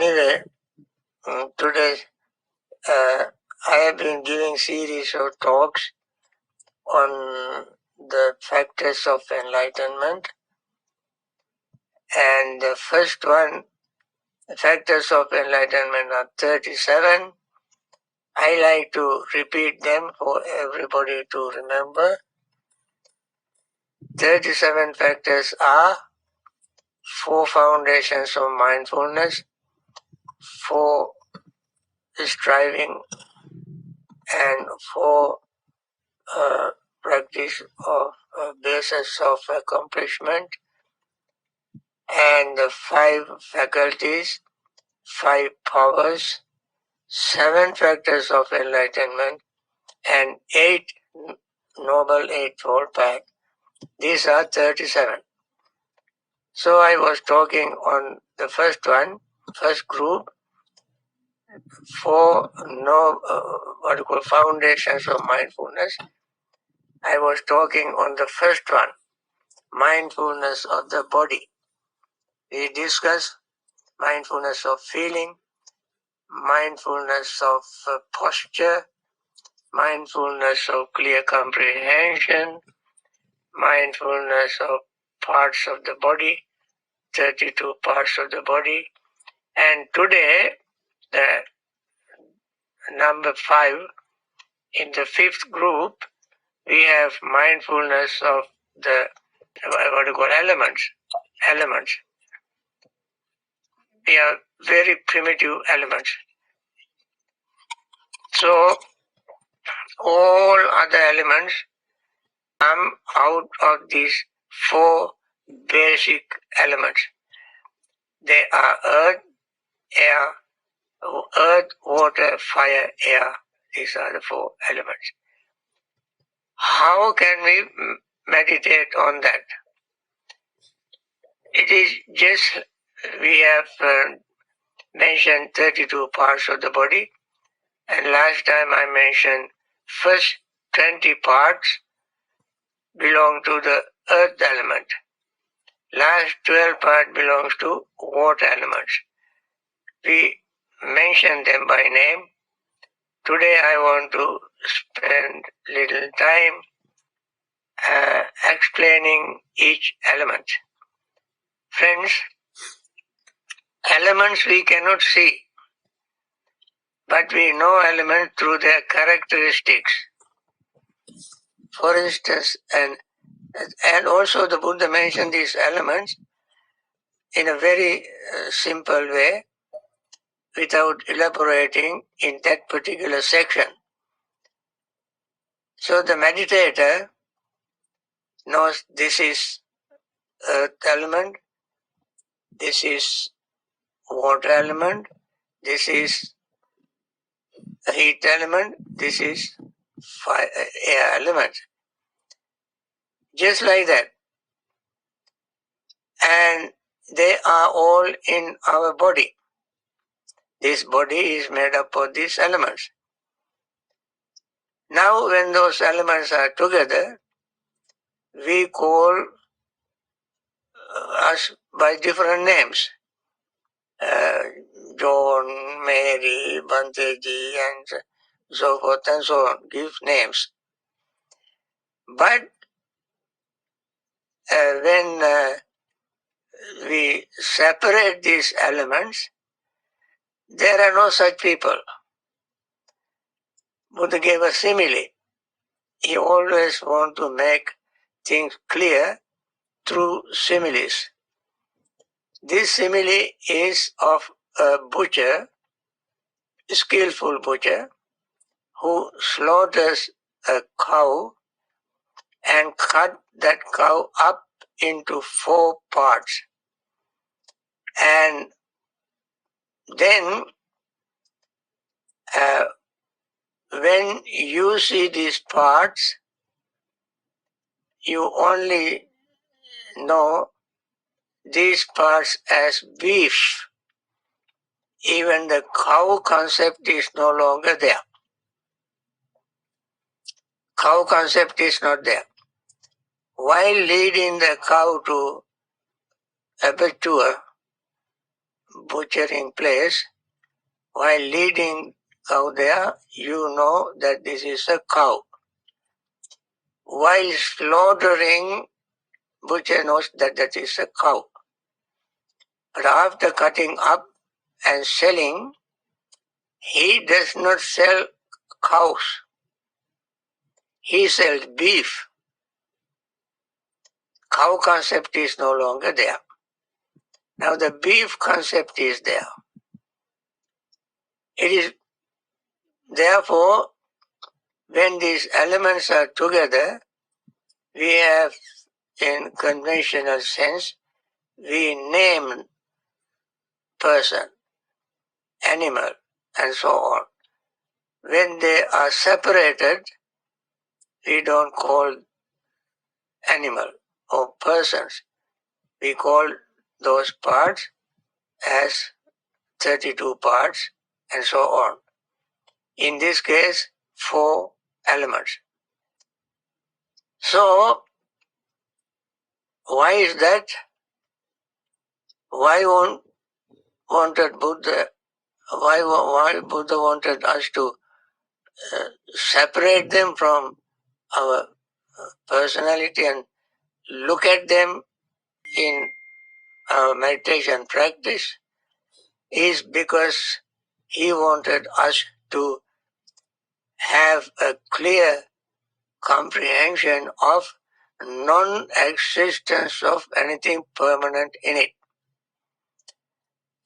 Anyway, today I have been giving series of talks on the factors of enlightenment, and the first one, the factors of enlightenment, are 37. I like to repeat them for everybody to remember. 37 factors are 4 foundations of mindfulness, 4 striving, and 4 practice of basis of accomplishment, and the 5 faculties, 5 powers, 7 factors of enlightenment, and 8 noble eightfold path. These are 37. So I was talking on the first one, first group, 4 foundations of mindfulness. I was talking on the first one, mindfulness of the body. We discussed mindfulness of feeling, mindfulness of posture, mindfulness of clear comprehension, mindfulness of parts of the body, 32 parts of the body. And today, the number 5, in the 5th group, we have mindfulness of the elements. They are very primitive elements. So all other elements come out of these 4 basic elements. They are earth, water, fire, air. These are the 4 elements. How can we meditate on that? It is just, we have mentioned 32 parts of the body, and last time I mentioned first 20 parts belong to the earth element. Last 12 parts belongs to water elements. We mention them by name. Today I want to spend little time explaining each element. Friends, elements we cannot see, but we know elements through their characteristics. For instance, and also the Buddha mentioned these elements in a very simple way, without elaborating in that particular section. So the meditator knows this is earth element, this is water element, this is heat element, this is fire, air element. Just like that. And they are all in our body. This body is made up of these elements. Now when those elements are together, we call us by different names. John, Mary, Banteji, and so forth and so on, give names. But when we separate these elements, there are no such people. Buddha gave a simile. He always wants to make things clear through similes. This simile is of a butcher, a skillful butcher, who slaughters a cow and cut that cow up into 4 parts. And then when you see these parts, you only know these parts as beef. Even the cow concept is no longer there. Cow concept is not there. While leading the cow to abattoir, butchering place, while leading cow there, you know that this is a cow. While slaughtering, butcher knows that that is a cow. But after cutting up and selling, he does not sell cows. He sells beef. Cow concept is no longer there. Now the beef concept is there. It is therefore, when these elements are together, we have, in conventional sense, we name person, animal, and so on. When they are separated, we don't call animal or persons. We call those parts as 32 parts and so on. In this case, 4 elements. So, why is that? Why wanted Buddha? Why Buddha wanted us to separate them from our personality and look at them in our meditation practice? Is because he wanted us to have a clear comprehension of non-existence of anything permanent in it.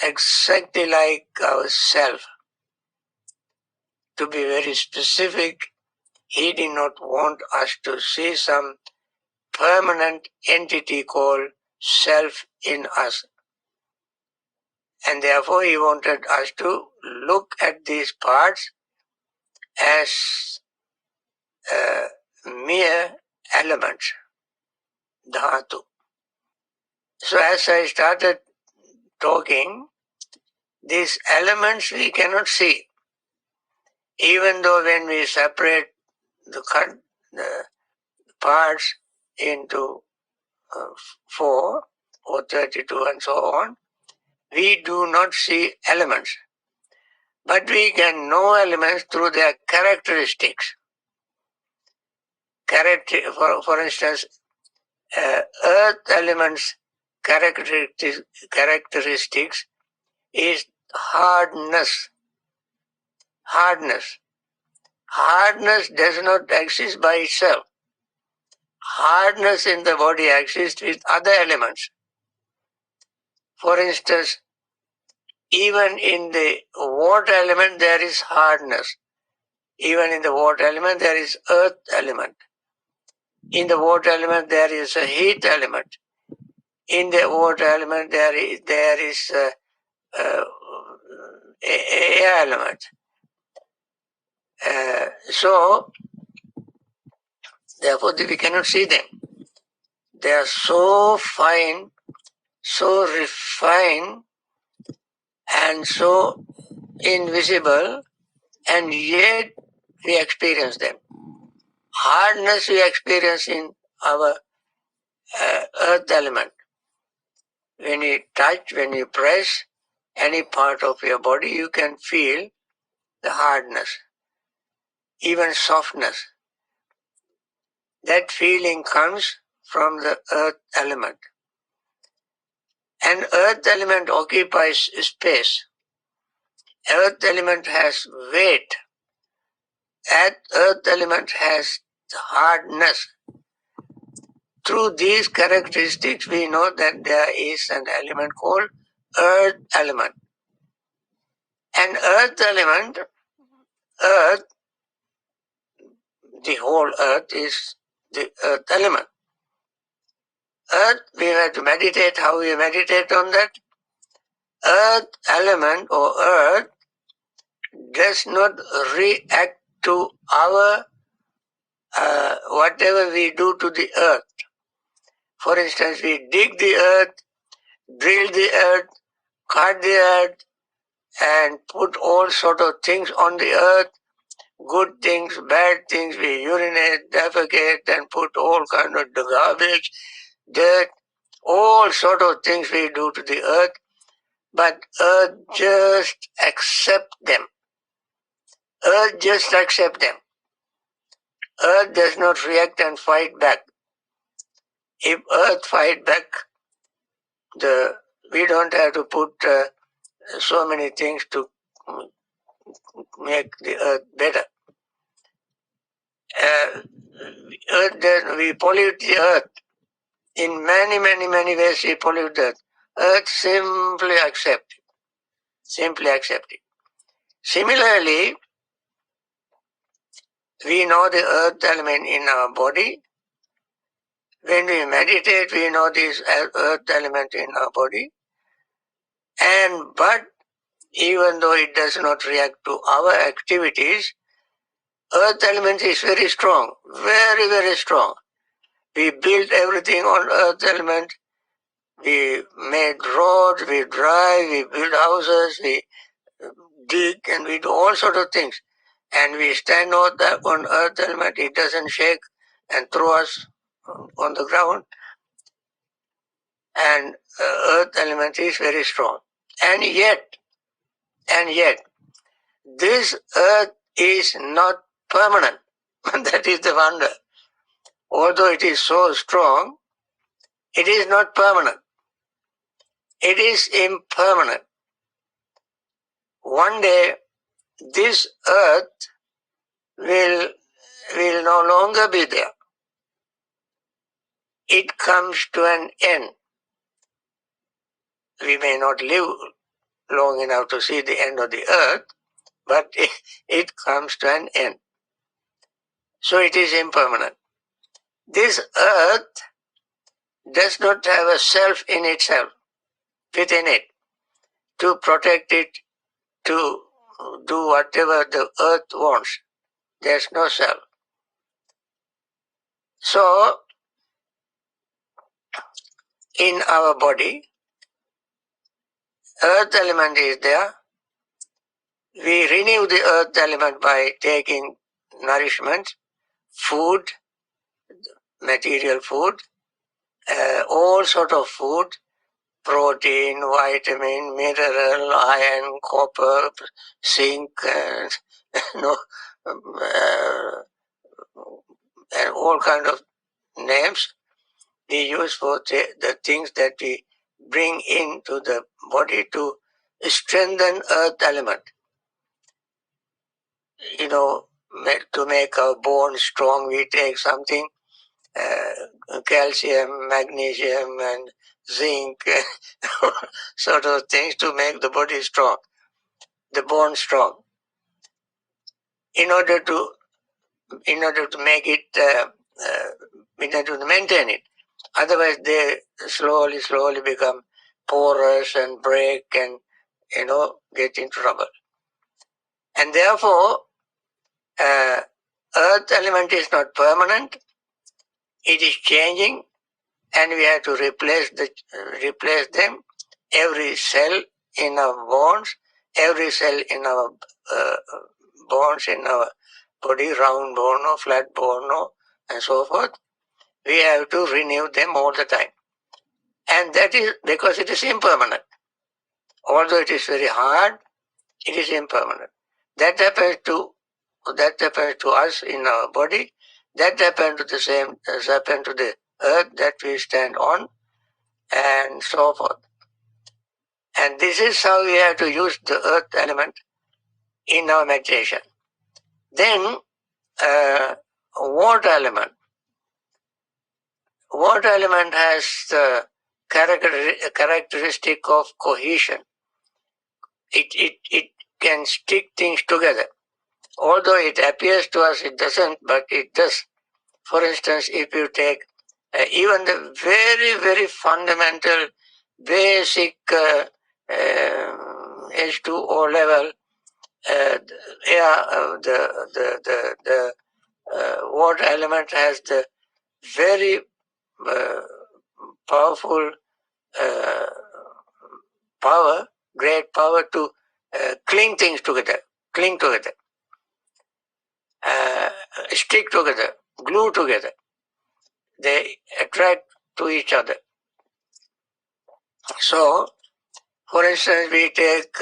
Exactly like ourself. To be very specific, he did not want us to see some permanent entity called self in us. And therefore he wanted us to look at these parts as mere elements, dhatu. So as I started talking, these elements we cannot see. Even though when we separate the parts into 4 or 32 and so on, we do not see elements. But we can know elements through their characteristics. For instance, earth elements characteristics is hardness. Hardness. Hardness does not exist by itself. Hardness in the body exists with other elements. For instance, even in the water element there is hardness. Even in the water element there is earth element. In the water element there is a heat element. In the water element there is air element. So, therefore we cannot see them. They are so fine, so refined, and so invisible, and yet we experience them. Hardness we experience in our earth element. When you touch, when you press any part of your body, you can feel the hardness, even softness. That feeling comes from the earth element. And earth element occupies space. Earth element has weight. That earth element has hardness. Through these characteristics, we know that there is an element called earth element. And earth element, earth, the whole earth is the earth element. Earth, we have to meditate. How we meditate on that? Earth element or earth does not react to our whatever we do to the earth. For instance, we dig the earth, drill the earth, cut the earth, and put all sort of things on the earth, good things, bad things. We urinate, defecate, and put all kind of garbage, dirt, all sort of things we do to the earth. but Earth just accept them. Earth just accept them. Earth does not react and fight back. If Earth fight back, we don't have to put so many things to make the Earth better. We pollute the Earth in many, many, many ways. We pollute the Earth. Earth simply accept it. Simply accept it. Similarly, we know the earth element in our body. When we meditate, we know this earth element in our body. But even though it does not react to our activities, earth element is very strong, very, very strong. We build everything on earth element. We made roads, we drive, we build houses, we dig, and we do all sorts of things. And we stand on earth element, it doesn't shake and throw us on the ground. And earth element is very strong. And yet, this earth is not permanent. That is the wonder. Although it is so strong, it is not permanent. It is impermanent. One day, this earth will no longer be there. It comes to an end. We may not live long enough to see the end of the earth, but it comes to an end. So it is impermanent. This earth does not have a self in itself, within it, to protect it, to do whatever the earth wants. There's no self. So, in our body, earth element is there. We renew the earth element by taking nourishment, food, material food, all sort of food, protein, vitamin, mineral, iron, copper, zinc, and and all kind of names we use for the things that we bring into the body to strengthen earth element. To make our bones strong, we take something, calcium, magnesium, and zinc, sort of things to make the body strong, the bone strong. In order to make it, in order to maintain it. Otherwise, they slowly become porous and break and, get into trouble. And therefore, earth element is not permanent. It is changing, and we have to replace them. Every cell in our bones, every cell in our bones in our body, round bone or flat bone or and so forth, we have to renew them all the time. And that is because it is impermanent. Although it is very hard, it is impermanent. That happens to us in our body. That happened to the earth that we stand on, and so forth. And this is how we have to use the earth element in our meditation. Then, water element. Water element has the characteristic of cohesion. It can stick things together. Although it appears to us it doesn't, but it does. For instance, if you take even the very, very fundamental, basic H2O level the water element has the very powerful great power to cling things together, stick together, glue together. They attract to each other. So, For instance, we take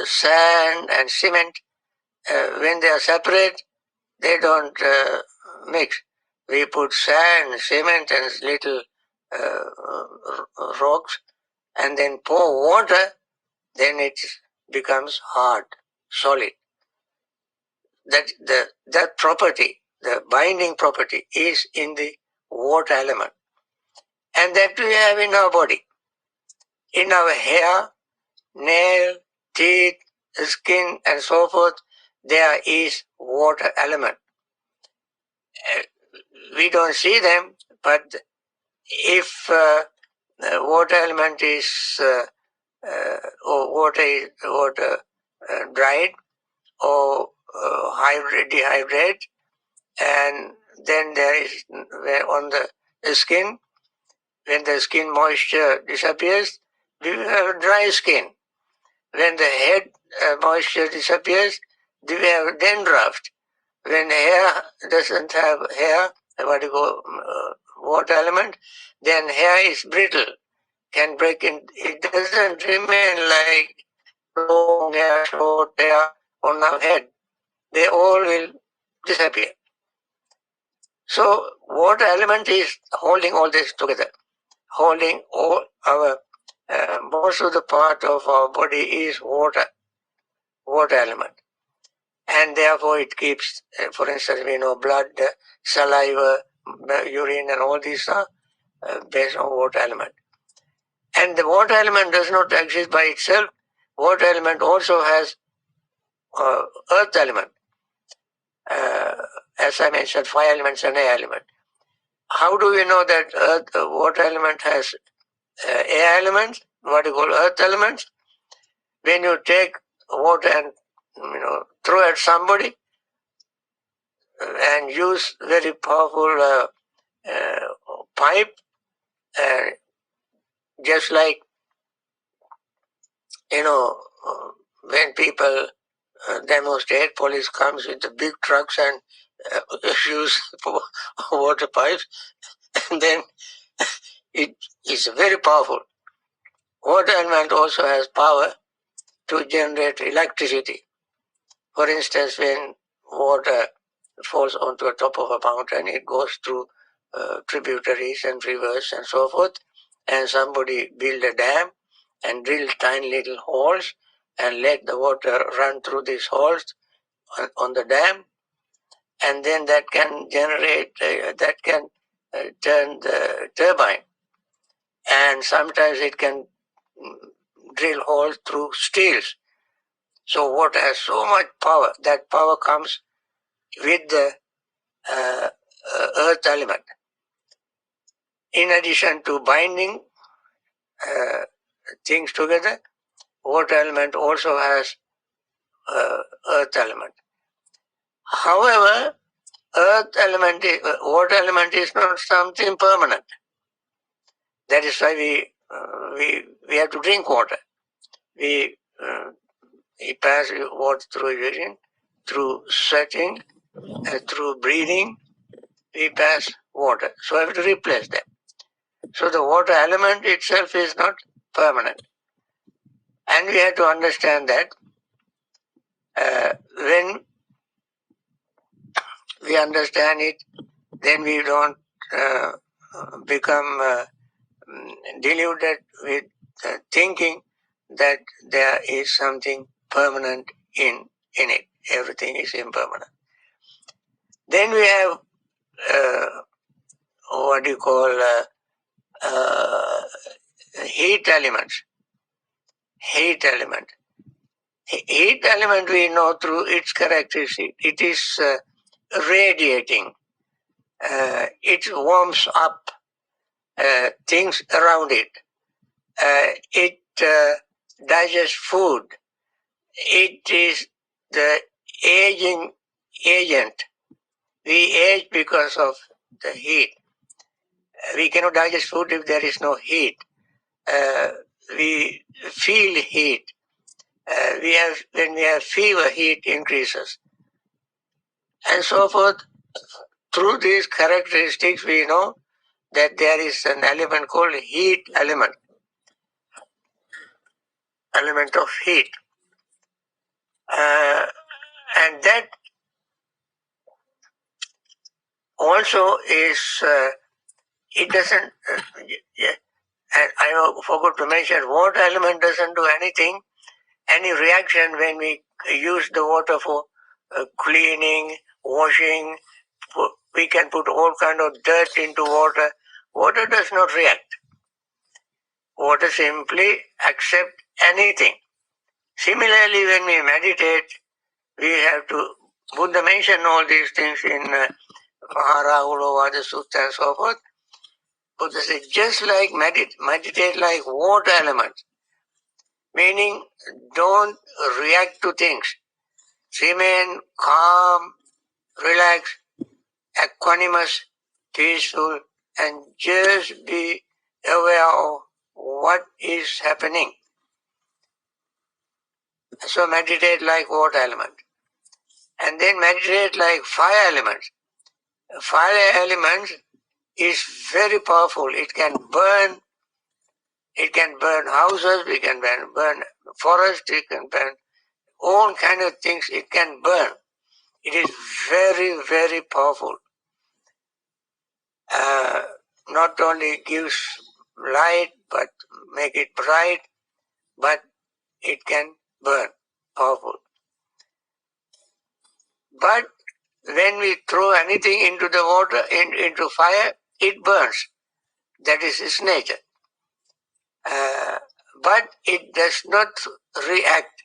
sand and cement. When they are separate, they don't mix. We put sand, cement, and little rocks, and then pour water. Then it becomes hard, solid. That property, the binding property, is in the water element, and that we have in our body, in our hair, nail, teeth, skin, and so forth. There is water element. We don't see them, but if water element is or water dried or dehydrate, and then there is on the skin, when the skin moisture disappears, we have dry skin. When the head moisture disappears, we have dandruff. When hair doesn't have hair, what you call water element, then hair is brittle, can break in. It doesn't remain like long hair, short hair on our head. They all will disappear. So water element is holding all this together, holding all our, most of the part of our body is water element. And therefore it keeps, for instance, we know blood, saliva, urine, and all these are based on water element. And the water element does not exist by itself. Water element also has earth element. As I mentioned, fire elements and air element. How do we know that water element has air elements, what you call earth elements? When you take water and throw at somebody and use very powerful pipe, just like when people demonstrate, police comes with the big trucks and use water pipes, and then it is very powerful. Water element also has power to generate electricity. For instance, when water falls onto the top of a mountain, it goes through tributaries and rivers and so forth, and somebody build a dam and drill tiny little holes and let the water run through these holes on the dam, and then that can generate, turn the turbine, and sometimes it can drill holes through steels. So water has so much power. That power comes with the earth element. In addition to binding things together, water element also has earth element. However, water element is not something permanent. That is why we have to drink water. We pass water through urine, through sweating, through breathing. We pass water. So I have to replace them. So the water element itself is not permanent. And we have to understand that when we understand it, then we don't become deluded with thinking that there is something permanent in it. Everything is impermanent. Then we have what you call heat elements. Heat element. Heat element we know through its characteristic. It is radiating. It warms up things around it. It digests food. It is the aging agent. We age because of the heat. We cannot digest food if there is no heat. We feel heat. When we have fever, heat increases, and so forth. Through these characteristics, we know that there is an element called heat element. element of heat. And that also is, it doesn't, and I forgot to mention, water element doesn't do anything, any reaction when we use the water for cleaning, washing. We can put all kind of dirt into water. Water does not react. Water simply accepts anything. Similarly, when we meditate, we have to, Buddha mentioned all these things in Maharahula, the Sutta and so forth. Buddha said, just like meditate like water elements, meaning don't react to things. Remain calm, relaxed, equanimous, peaceful, and just be aware of what is happening. So meditate like water element. And then meditate like fire elements. Fire element is very powerful. It can burn houses, it can burn forests, it can burn all kind of things, it can burn. It is very, very powerful. Not only gives light, but make it bright, but it can burn, powerful. But when we throw anything into the water, into fire, it burns. That is its nature. But it does not react.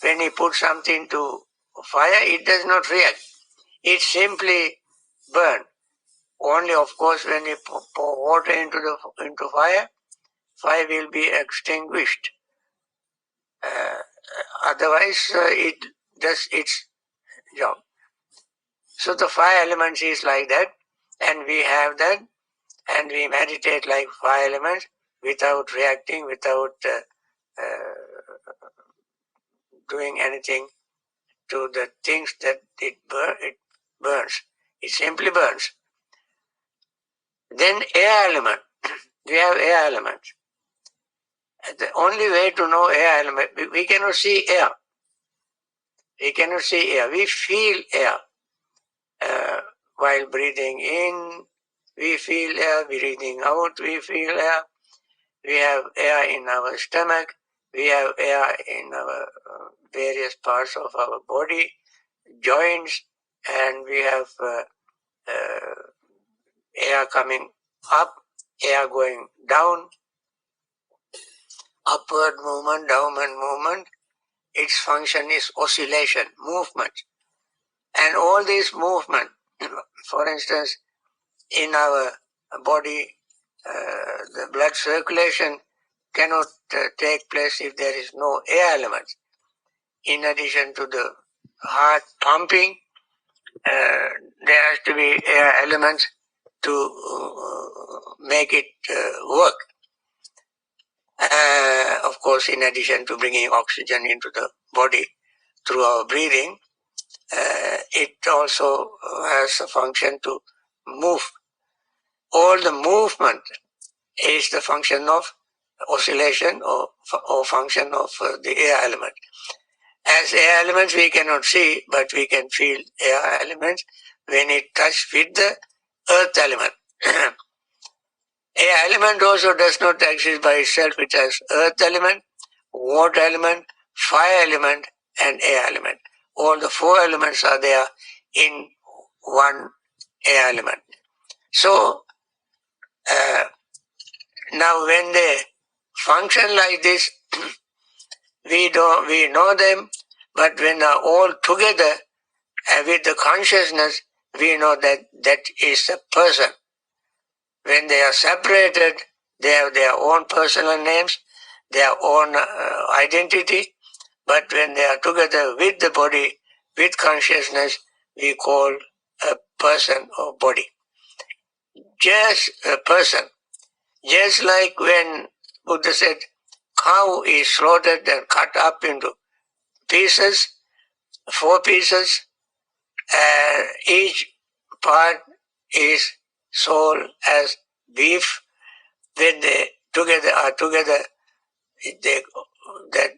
When you put something to fire, it does not react. It simply burns. Only, of course, when you pour water into fire, fire will be extinguished. Otherwise, it does its job. So the fire elements is like that, and we have that, and we meditate like fire elements without reacting, without doing anything to the things that it burns. It simply burns. Then air element. We have air elements. The only way to know air element, we cannot see air. We cannot see air. We feel air. While breathing in, we feel air. Breathing out, we feel air. We have air in our stomach. We have air in our various parts of our body, joints, and we have air coming up, air going down, upward movement, downward movement. Its function is oscillation, movement. And all these movement, for instance, in our body, the blood circulation cannot take place if there is no air element. In addition to the heart pumping, there has to be air elements to make it work. Of course, in addition to bringing oxygen into the body through our breathing, it also has a function to move. All the movement is the function of oscillation or function of the air element. As air elements we cannot see, but we can feel air elements when it touches with the earth element. Air element also does not exist by itself. It has earth element, water element, fire element, and air element. All the four elements are there in one air element. So now when they function like this, we know them, but when they are all together with the consciousness, we know that that is a person. When they are separated, they have their own personal names, their own identity, but when they are together with the body, with consciousness, we call a person or body. Just a person. Just like when Buddha said, cow is slaughtered and cut up into pieces, 4 pieces, and each part is sold as beef. When they are together, that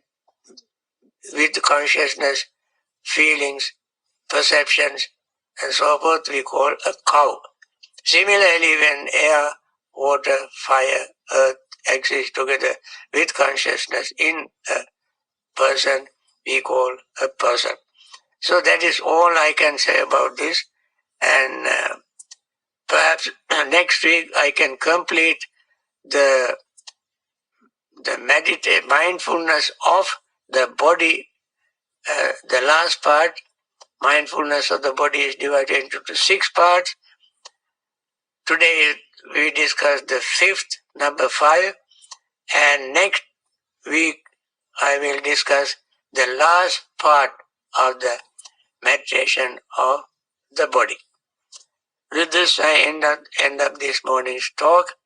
with consciousness, feelings, perceptions, and so forth, we call a cow. Similarly, when air, water, fire, earth exist together with consciousness in a person, we call a person. So that is all I can say about this. And perhaps next week I can complete the mindfulness of the body. The last part, mindfulness of the body, is divided into 6 parts. Today we discussed the 5th, number 5, and next week I will discuss the last part of the meditation of the body. With this, I end up this morning's talk.